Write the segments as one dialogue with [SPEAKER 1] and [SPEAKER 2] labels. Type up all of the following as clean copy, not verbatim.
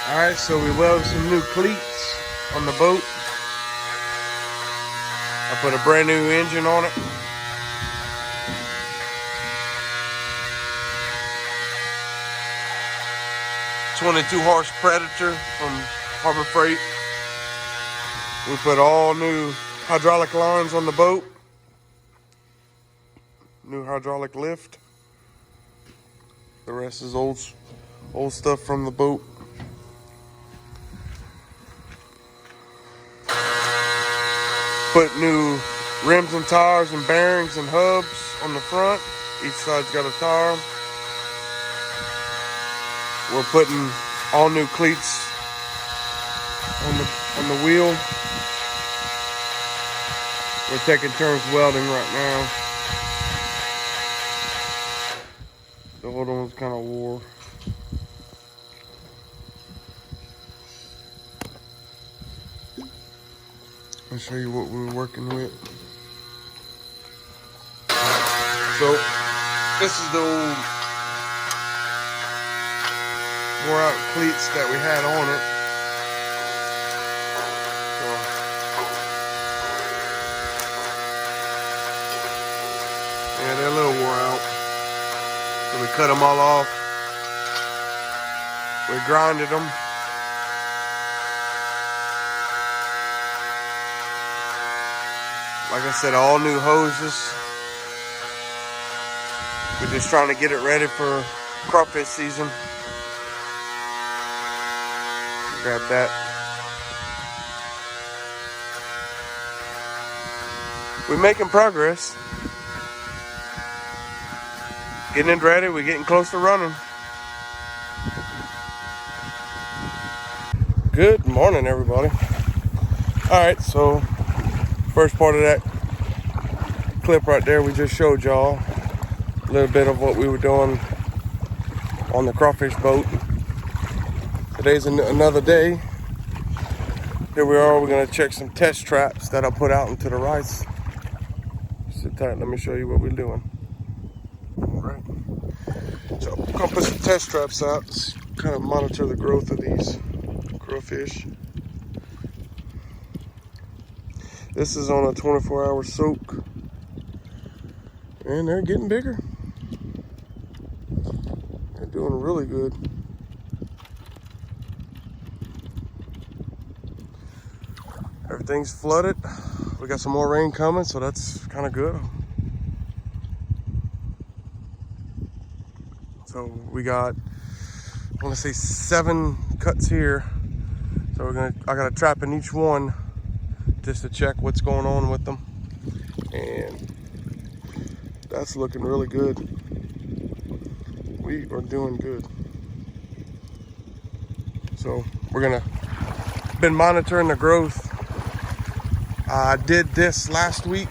[SPEAKER 1] Alright, so we welded some new cleats on the boat. I put a brand new engine on it. .22 horse Predator from Harbor Freight. We put all new hydraulic lines on the boat. New hydraulic lift. The rest is old stuff from the boat. Put new rims and tires and bearings and hubs on the front. Each side's got a tire. We're putting all new cleats on the wheel. We're taking turns welding right now. The old one's kind of wore. I'll show you what we're working with. So, this is the old wore out cleats that we had on it. So, yeah, they're a little wore out. So we cut them all off. We grinded them. Like I said, all new hoses. We're just trying to get it ready for crawfish season. Grab that. We're making progress. Getting it ready. We're getting close to running. Good morning, everybody. All right, so first part of that clip right there, we just showed y'all a little bit of what we were doing on the crawfish boat. Today's another day. Here we are. We're going to check some test traps that I put out into the rice. Sit tight. Let me show you what we're doing. All right. So I'm going to put some test traps out to kind of monitor the growth of these crawfish. This is on a 24-hour soak. And they're getting bigger. They're doing really good. Everything's flooded. We got some more rain coming, so that's kind of good. So we got, I want to say 7 cuts here. So I got a trap in each one just to check what's going on with them. And that's looking really good. We are doing good. So been monitoring the growth. I did this last week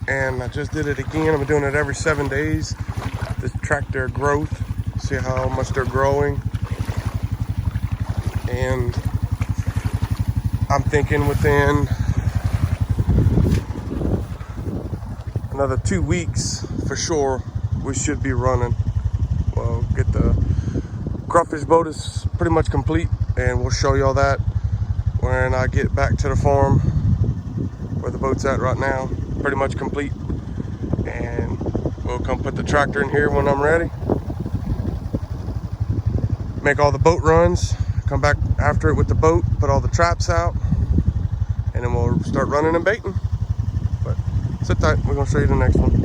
[SPEAKER 1] and I just did it again. I'm doing it every 7 days to track their growth, see how much they're growing. And I'm thinking within another 2 weeks for sure we should be running. Well, get the crawfish boat is pretty much complete, and we'll show you all that when I get back to the farm where the boat's at right now. Pretty much complete, and we'll come put the tractor in here when I'm ready, make all the boat runs, come back after it with the boat, put all the traps out, and then we'll start running and baiting. But sit tight, we're gonna show you the next one.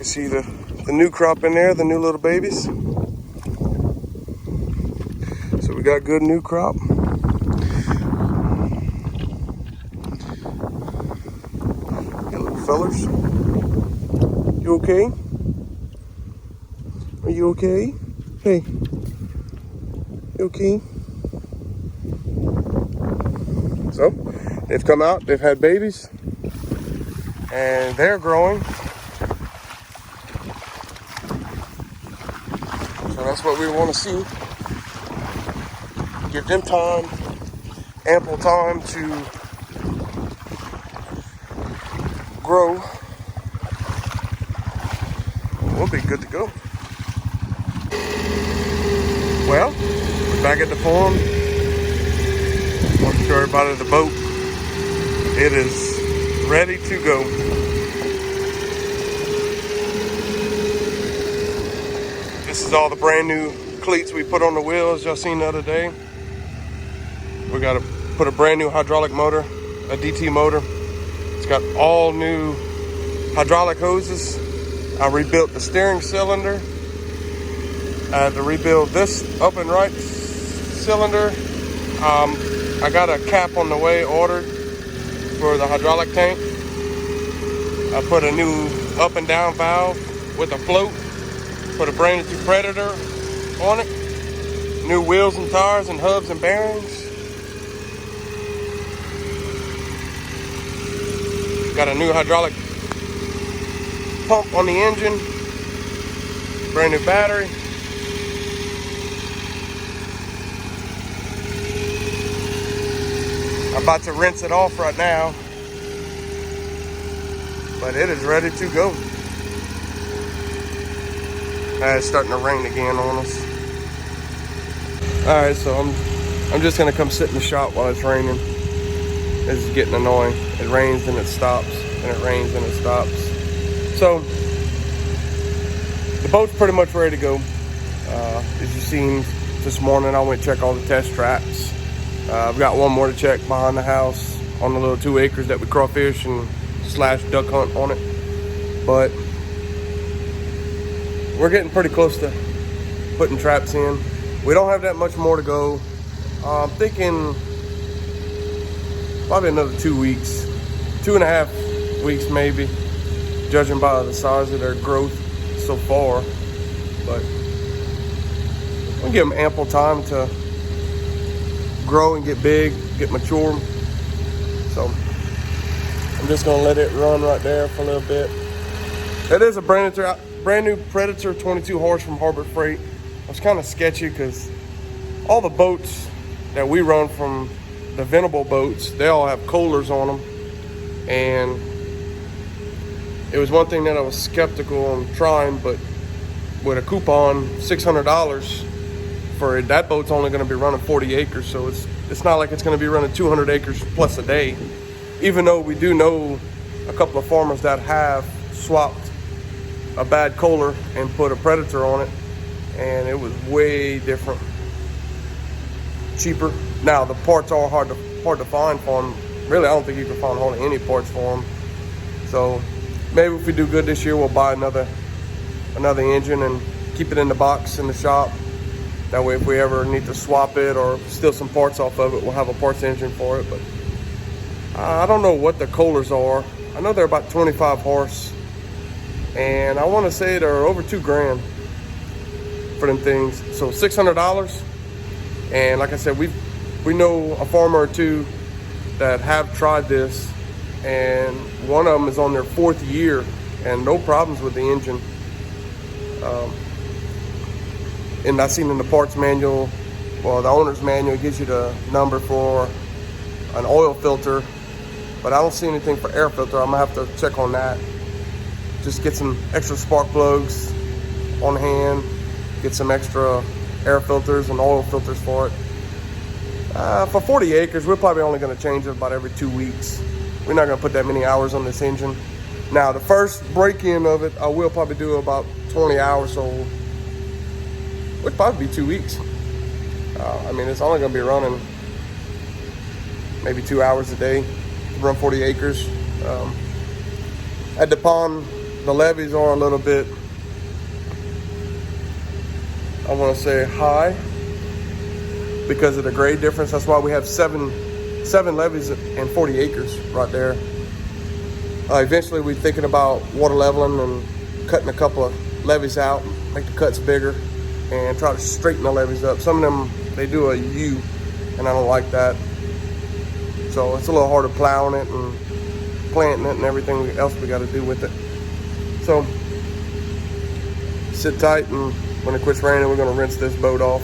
[SPEAKER 1] can see the new crop in there, the new little babies. So we got good new crop. Hey, little fellers. You okay? Are you okay? Hey. You okay? So, they've come out, they've had babies, and they're growing. So that's what we want to see. Give them time, ample time to grow. We'll be good to go. Well, we're back at the farm. I want to show everybody the boat. It is ready to go. This is all the brand new cleats we put on the wheels y'all seen the other day. We got to put a brand new hydraulic motor, a DT motor. It's got all new hydraulic hoses. I rebuilt the steering cylinder. I had to rebuild this up and right cylinder. I got a cap on the way ordered for the hydraulic tank. I put a new up and down valve with a float. Put a brand new Predator on it. New wheels and tires and hubs and bearings. Got a new hydraulic pump on the engine. Brand new battery. I'm about to rinse it off right now, but it is ready to go. It's starting to rain again on us. All right, so I'm just gonna come sit in the shop while it's raining. This is getting annoying. It rains and it stops, and it rains and it stops. So the boat's pretty much ready to go. As you've seen this morning, I went to check all the test traps. I've got one more to check behind the house on the little 2 acres that we crawfish and / duck hunt on it. But we're getting pretty close to putting traps in. We don't have that much more to go. I'm thinking probably another 2 weeks, 2.5 weeks maybe, judging by the size of their growth so far. But we'll give them ample time to grow and get big, get mature. So I'm just gonna let it run right there for a little bit. It is a brand new Predator 22 horse from Harbor Freight. It was kind of sketchy because all the boats that we run from the Venable boats, they all have Kohlers on them. And it was one thing that I was skeptical on trying, but with a coupon, $600 for it, that boat's only gonna be running 40 acres. So it's not like it's gonna be running 200 acres plus a day. Even though we do know a couple of farmers that have swapped a bad Kohler and put a Predator on it, and it was way different, cheaper. Now the parts are hard to find for them. Really, I don't think you can find hardly any parts for them. So maybe if we do good this year, we'll buy another engine and keep it in the box in the shop. That way, if we ever need to swap it or steal some parts off of it, we'll have a parts engine for it. But I don't know what the Kohlers are. I know they're about 25 horse, and I want to say they're over $2,000 for them things. So $600. And like I said, we know a farmer or two that have tried this, and one of them is on their 4th year and no problems with the engine. And I seen in the parts manual, well, the owner's manual gives you the number for an oil filter, but I don't see anything for air filter. I'm gonna have to check on that. Just get some extra spark plugs on hand, get some extra air filters and oil filters for it. For 40 acres, we're probably only gonna change it about every 2 weeks. We're not gonna put that many hours on this engine. Now, the first break-in of it, I will probably do about 20 hours, so it would probably be 2 weeks. I mean, it's only gonna be running maybe 2 hours a day to run 40 acres. At the pond, the levees are a little bit, I want to say, high because of the grade difference. That's why we have seven levees and 40 acres right there. Eventually we're thinking about water leveling and cutting a couple of levees out, make the cuts bigger, and try to straighten the levees up. Some of them, they do a U, and I don't like that. So it's a little harder plowing it and planting it and everything else we got to do with it. So sit tight, and when it quits raining, we're going to rinse this boat off.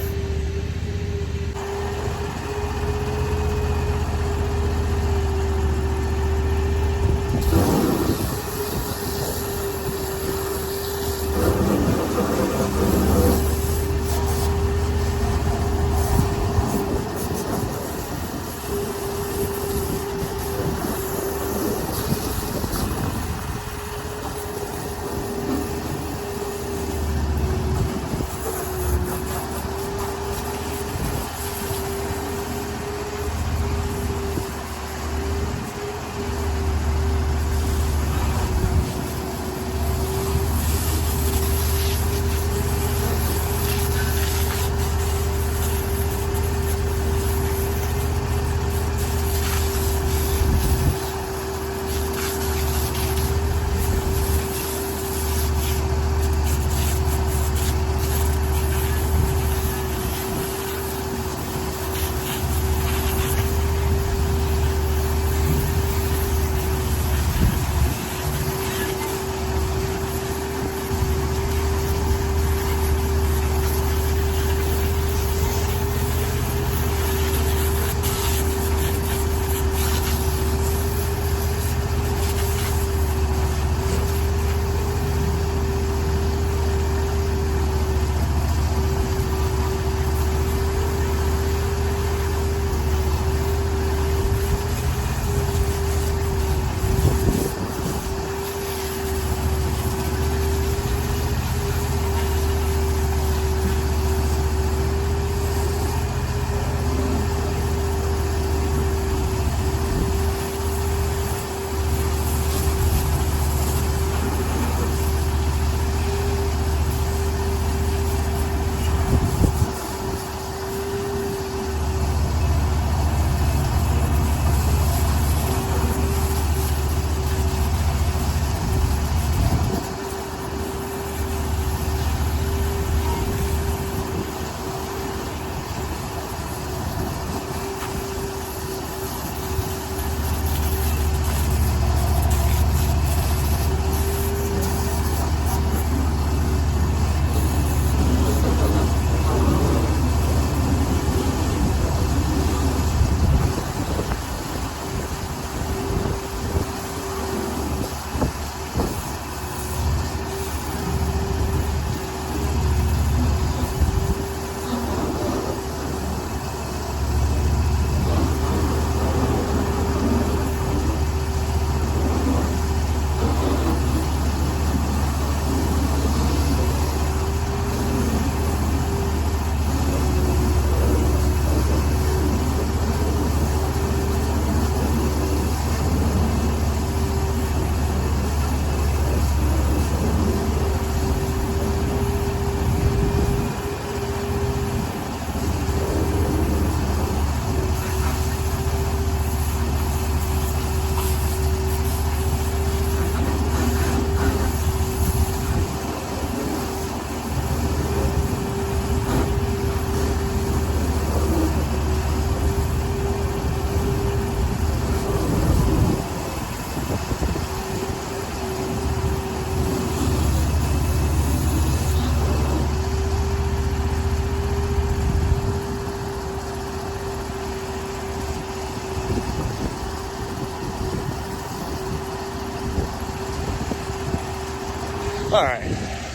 [SPEAKER 1] All right,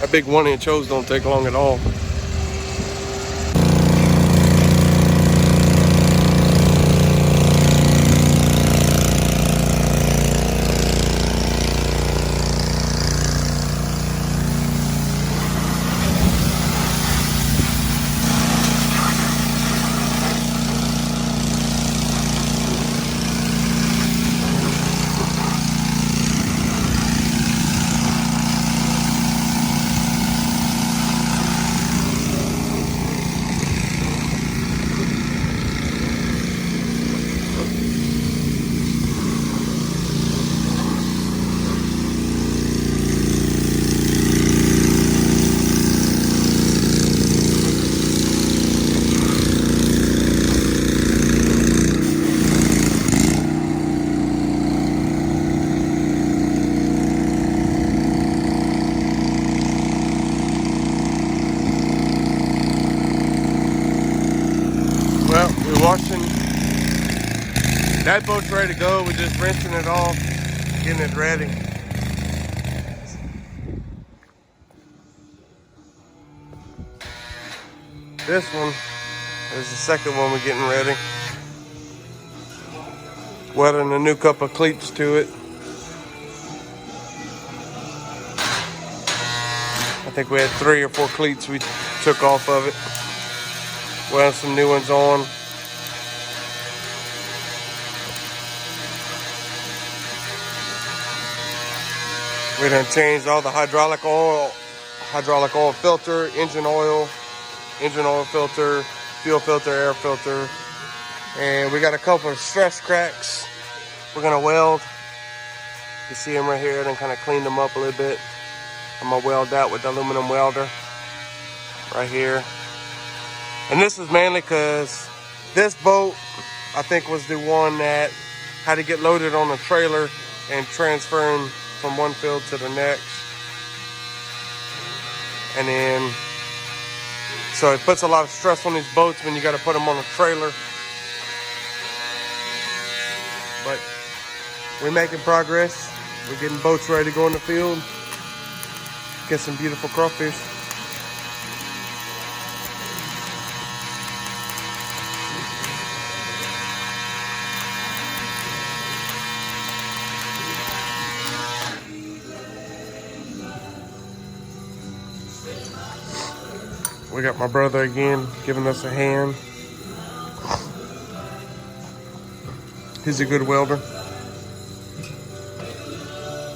[SPEAKER 1] a big 1-inch hose don't take long at all. That boat's ready to go. We're just rinsing it off, getting it ready. This one is the second one we're getting ready. Welding a new couple of cleats to it. I think we had 3 or 4 cleats we took off of it. Welding some new ones on. We done changed all the hydraulic oil filter, engine oil filter, fuel filter, air filter. And we got a couple of stress cracks we're gonna weld. You see them right here, and then kind of clean them up a little bit. I'm gonna weld that with the aluminum welder right here. And this is mainly because this boat, I think, was the one that had to get loaded on a trailer and transferring from one field to the next. And then, so it puts a lot of stress on these boats when you got to put them on a trailer. But we're making progress. We're getting boats ready to go in the field. Get some beautiful crawfish. We got my brother again giving us a hand. He's a good welder.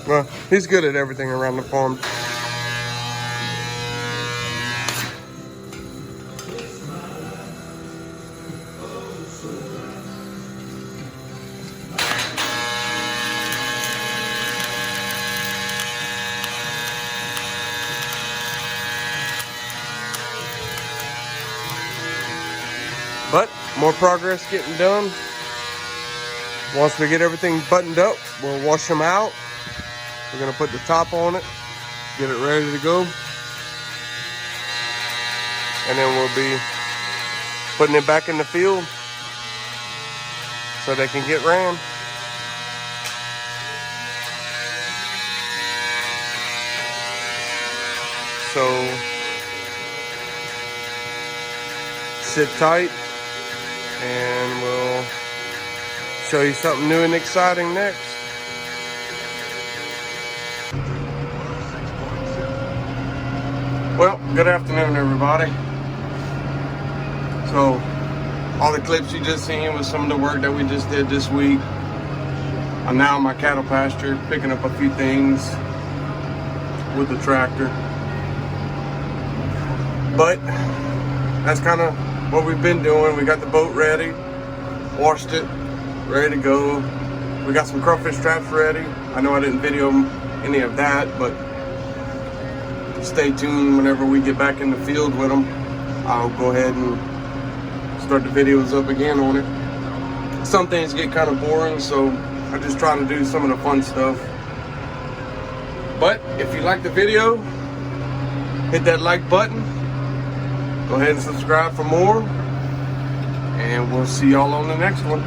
[SPEAKER 1] Well, he's good at everything around the farm. But more progress getting done. Once we get everything buttoned up, we'll wash them out. We're gonna put the top on it, get it ready to go. And then we'll be putting it back in the field so they can get ran. So sit tight, and we'll show you something new and exciting next. Well, good afternoon, everybody. So, all the clips you just seen was some of the work that we just did this week. I'm now in my cattle pasture, picking up a few things with the tractor. But that's kind of what we've been doing. We got the boat ready, washed it, ready to go. We got some crawfish traps ready. I know I didn't video any of that, but stay tuned. Whenever we get back in the field with them, I'll go ahead and start the videos up again on it. Some things get kind of boring, so I just try to do some of the fun stuff. But if you like the video, hit that like button. Go ahead and subscribe for more, and we'll see y'all on the next one.